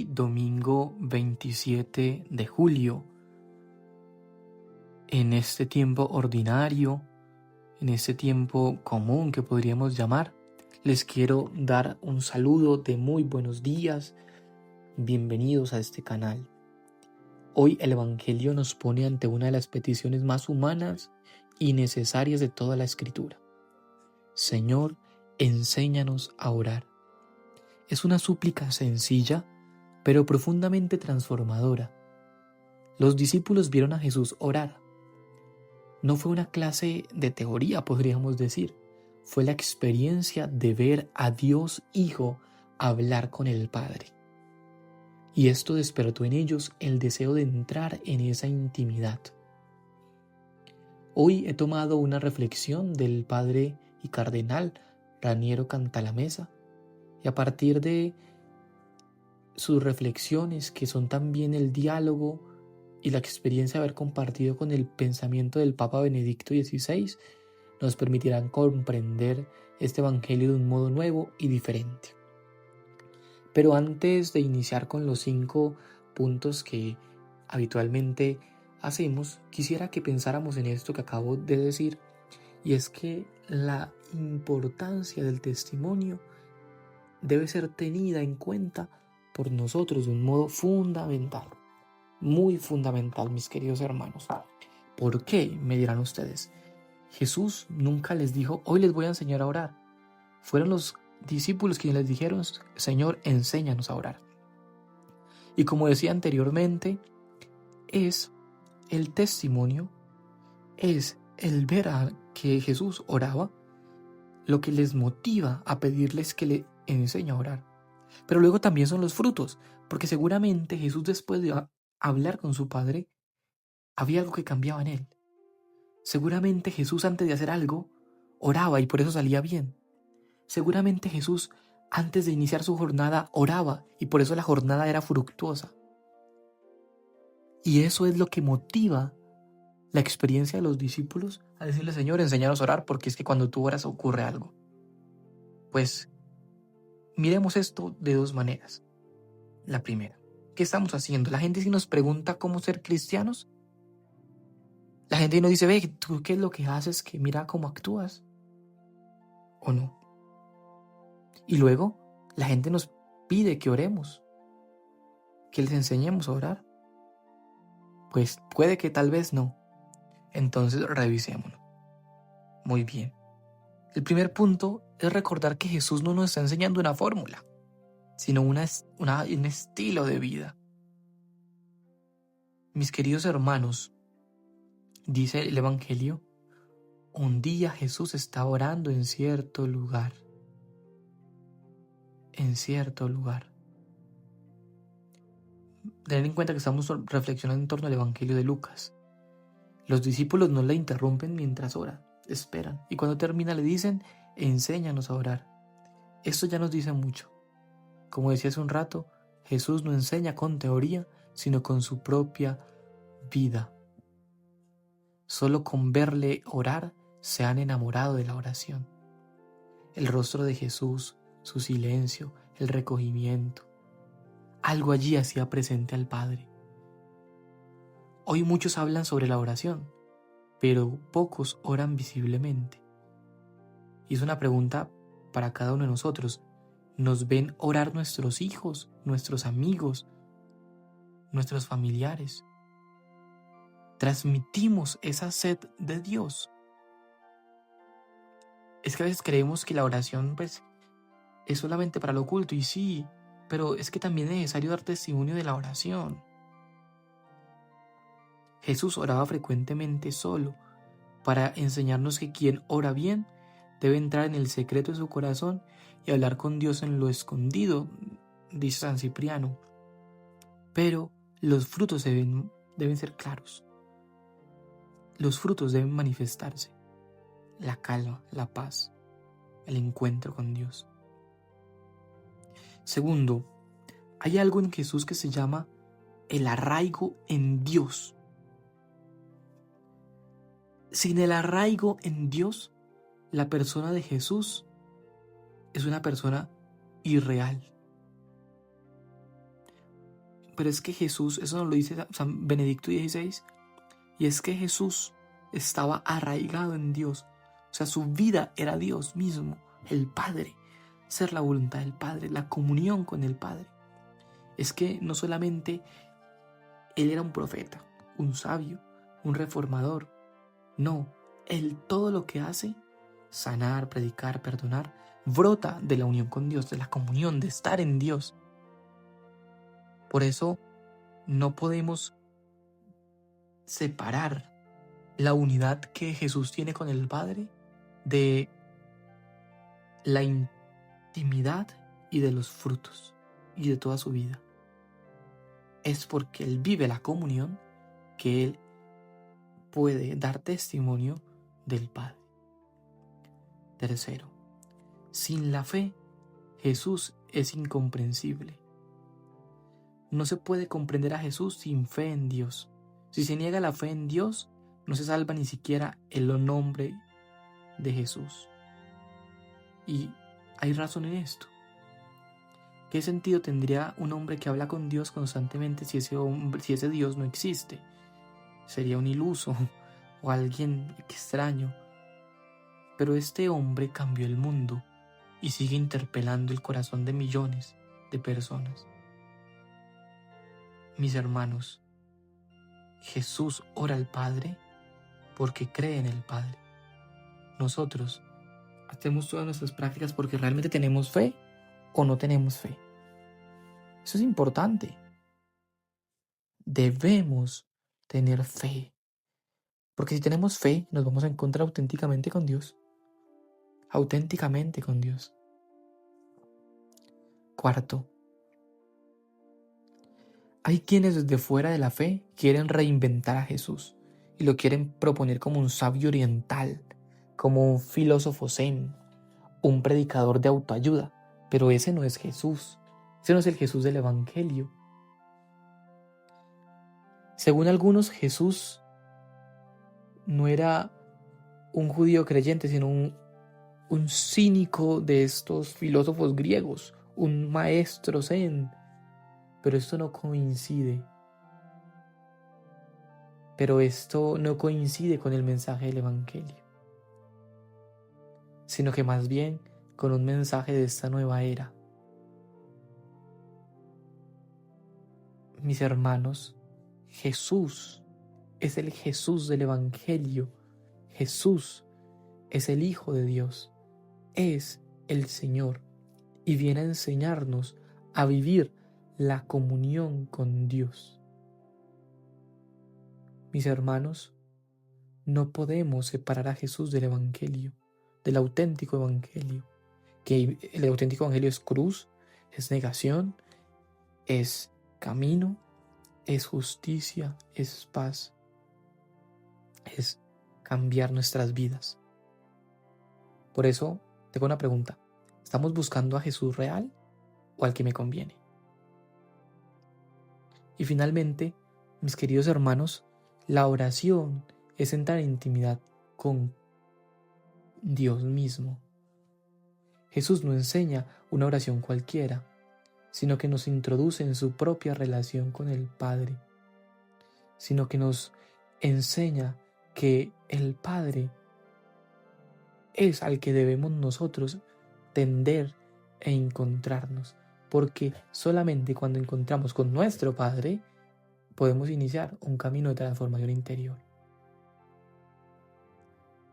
Hoy, domingo 27 de julio, en este tiempo ordinario, en este tiempo común que podríamos llamar, les quiero dar un saludo de muy buenos días. Bienvenidos a este canal. Hoy el Evangelio nos pone ante una de las peticiones más humanas y necesarias de toda la Escritura. Señor, enséñanos a orar. Es una súplica sencilla, pero profundamente transformadora. Los discípulos vieron a Jesús orar. No fue una clase de teoría, podríamos decir. Fue la experiencia de ver a Dios Hijo hablar con el Padre. Y esto despertó en ellos el deseo de entrar en esa intimidad. Hoy he tomado una reflexión del Padre y Cardenal Raniero Cantalamessa, y a partir de sus reflexiones, que son también el diálogo y la experiencia de haber compartido con el pensamiento del Papa Benedicto XVI, nos permitirán comprender este Evangelio de un modo nuevo y diferente. Pero antes de iniciar con los 5 puntos que habitualmente hacemos, quisiera que pensáramos en esto que acabo de decir, y es que la importancia del testimonio debe ser tenida en cuenta por nosotros de un modo fundamental, muy fundamental, mis queridos hermanos. ¿Por qué? Me dirán ustedes. Jesús nunca les dijo, hoy les voy a enseñar a orar. Fueron los discípulos quienes les dijeron, Señor, enséñanos a orar. Y como decía anteriormente, es el testimonio, es el ver a que Jesús oraba, lo que les motiva a pedirles que le enseñe a orar. Pero luego también son los frutos, porque seguramente Jesús, después de hablar con su Padre, había algo que cambiaba en él. Seguramente Jesús, antes de hacer algo, oraba y por eso salía bien. Seguramente Jesús, antes de iniciar su jornada, oraba y por eso la jornada era fructuosa. Y eso es lo que motiva la experiencia de los discípulos a decirle, Señor, enséñanos a orar, porque es que cuando tú oras ocurre algo. Pues miremos esto de dos maneras. La primera, ¿qué estamos haciendo? La gente si nos pregunta cómo ser cristianos, la gente nos dice, ve, ¿tú qué es lo que haces? Que mira cómo actúas. ¿O no? Y luego la gente nos pide que oremos, que les enseñemos a orar. Pues puede que tal vez no. Entonces revisémoslo. Muy bien. El primer punto es recordar que Jesús no nos está enseñando una fórmula, sino un estilo de vida. Mis queridos hermanos, dice el Evangelio, un día Jesús estaba orando en cierto lugar. En cierto lugar. Tener en cuenta que estamos reflexionando en torno al Evangelio de Lucas. Los discípulos no le interrumpen mientras ora, esperan. Y cuando termina le dicen, enséñanos a orar. Esto ya nos dice mucho. Como decía hace un rato, Jesús no enseña con teoría, sino con su propia vida. Solo con verle orar se han enamorado de la oración. El rostro de Jesús, su silencio, el recogimiento. Algo allí hacía presente al Padre. Hoy muchos hablan sobre la oración, pero pocos oran visiblemente. Y es una pregunta para cada uno de nosotros. ¿Nos ven orar nuestros hijos, nuestros amigos, nuestros familiares? ¿Transmitimos esa sed de Dios? Es que a veces creemos que la oración es solamente para lo oculto, y sí, pero es que también es necesario dar testimonio de la oración. Jesús oraba frecuentemente solo para enseñarnos que quien ora bien debe entrar en el secreto de su corazón y hablar con Dios en lo escondido, dice San Cipriano. Pero los frutos deben ser claros. Los frutos deben manifestarse. La calma, la paz, el encuentro con Dios. Segundo, hay algo en Jesús que se llama el arraigo en Dios. Sin el arraigo en Dios, la persona de Jesús es una persona irreal. Pero es que Jesús, eso nos lo dice San Benedicto XVI, y es que Jesús estaba arraigado en Dios. O sea, su vida era Dios mismo, el Padre, ser la voluntad del Padre, la comunión con el Padre. Es que no solamente Él era un profeta, un sabio, un reformador. No, Él todo lo que hace, sanar, predicar, perdonar, brota de la unión con Dios, de la comunión, de estar en Dios. Por eso no podemos separar la unidad que Jesús tiene con el Padre de la intimidad y de los frutos y de toda su vida. Es porque Él vive la comunión que Él puede dar testimonio del Padre. Tercero, sin la fe, Jesús es incomprensible. No se puede comprender a Jesús sin fe en Dios. Si se niega la fe en Dios, no se salva ni siquiera el nombre de Jesús. Y hay razón en esto. ¿Qué sentido tendría un hombre que habla con Dios constantemente si ese Dios no existe? Sería un iluso o alguien extraño. Pero este hombre cambió el mundo y sigue interpelando el corazón de millones de personas. Mis hermanos, Jesús ora al Padre porque cree en el Padre. Nosotros hacemos todas nuestras prácticas porque realmente tenemos fe o no tenemos fe. Eso es importante. Debemos tener fe. Porque si tenemos fe, nos vamos a encontrar auténticamente con Dios. Auténticamente con Dios. Cuarto, hay quienes desde fuera de la fe quieren reinventar a Jesús y lo quieren proponer como un sabio oriental, como un filósofo zen, un predicador de autoayuda, pero ese no es Jesús, ese no es el Jesús del Evangelio. Según algunos, Jesús no era un judío creyente, sino un cínico de estos filósofos griegos, un maestro zen. Pero esto no coincide. Con el mensaje del Evangelio, sino que más bien con un mensaje de esta nueva era. Mis hermanos, Jesús es el Jesús del Evangelio. Jesús es el Hijo de Dios. Es el Señor y viene a enseñarnos a vivir la comunión con Dios. Mis hermanos, no podemos separar a Jesús del Evangelio, del auténtico Evangelio. Que el auténtico Evangelio es cruz, es negación, es camino, es justicia, es paz, es cambiar nuestras vidas. Por eso, tengo una pregunta. ¿Estamos buscando a Jesús real o al que me conviene? Y finalmente, mis queridos hermanos, la oración es entrar en intimidad con Dios mismo. Jesús no enseña una oración cualquiera, sino que nos introduce en su propia relación con el Padre, sino que nos enseña que el Padre es al que debemos nosotros tender e encontrarnos, porque solamente cuando encontramos con nuestro Padre podemos iniciar un camino de transformación interior.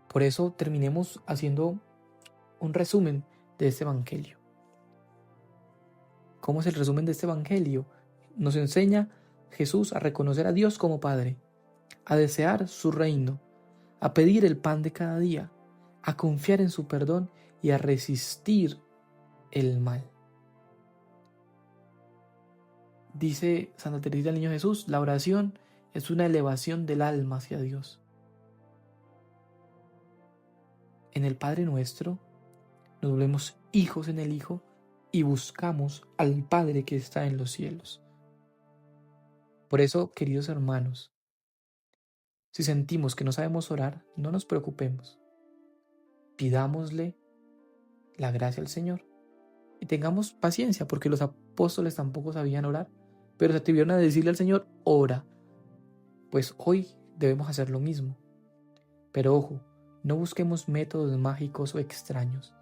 Por eso terminemos haciendo un resumen de este Evangelio. ¿Cómo es el resumen de este Evangelio? Nos enseña Jesús a reconocer a Dios como Padre, a desear su reino, a pedir el pan de cada día, a confiar en su perdón y a resistir el mal. Dice Santa Teresita del Niño Jesús, la oración es una elevación del alma hacia Dios. En el Padre Nuestro nos volvemos hijos en el Hijo y buscamos al Padre que está en los cielos. Por eso, queridos hermanos, si sentimos que no sabemos orar, no nos preocupemos. Pidámosle la gracia al Señor y tengamos paciencia, porque los apóstoles tampoco sabían orar, pero se atrevieron a decirle al Señor, ora. Pues hoy debemos hacer lo mismo. Pero ojo, no busquemos métodos mágicos o extraños.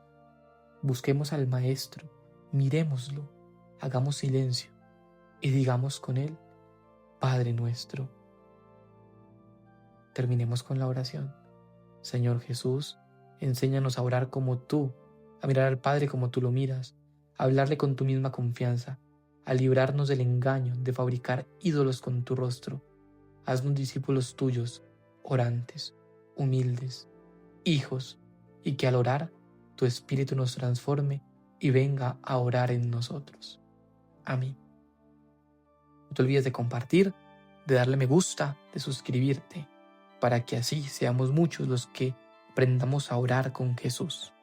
Busquemos al Maestro, mirémoslo, hagamos silencio y digamos con Él, Padre nuestro. Terminemos con la oración. Señor Jesús, enséñanos a orar como tú, a mirar al Padre como tú lo miras, a hablarle con tu misma confianza, a librarnos del engaño de fabricar ídolos con tu rostro. Haznos discípulos tuyos, orantes, humildes, hijos, y que al orar tu Espíritu nos transforme y venga a orar en nosotros. Amén. No te olvides de compartir, de darle me gusta, de suscribirte, para que así seamos muchos los que aprendamos a orar con Jesús.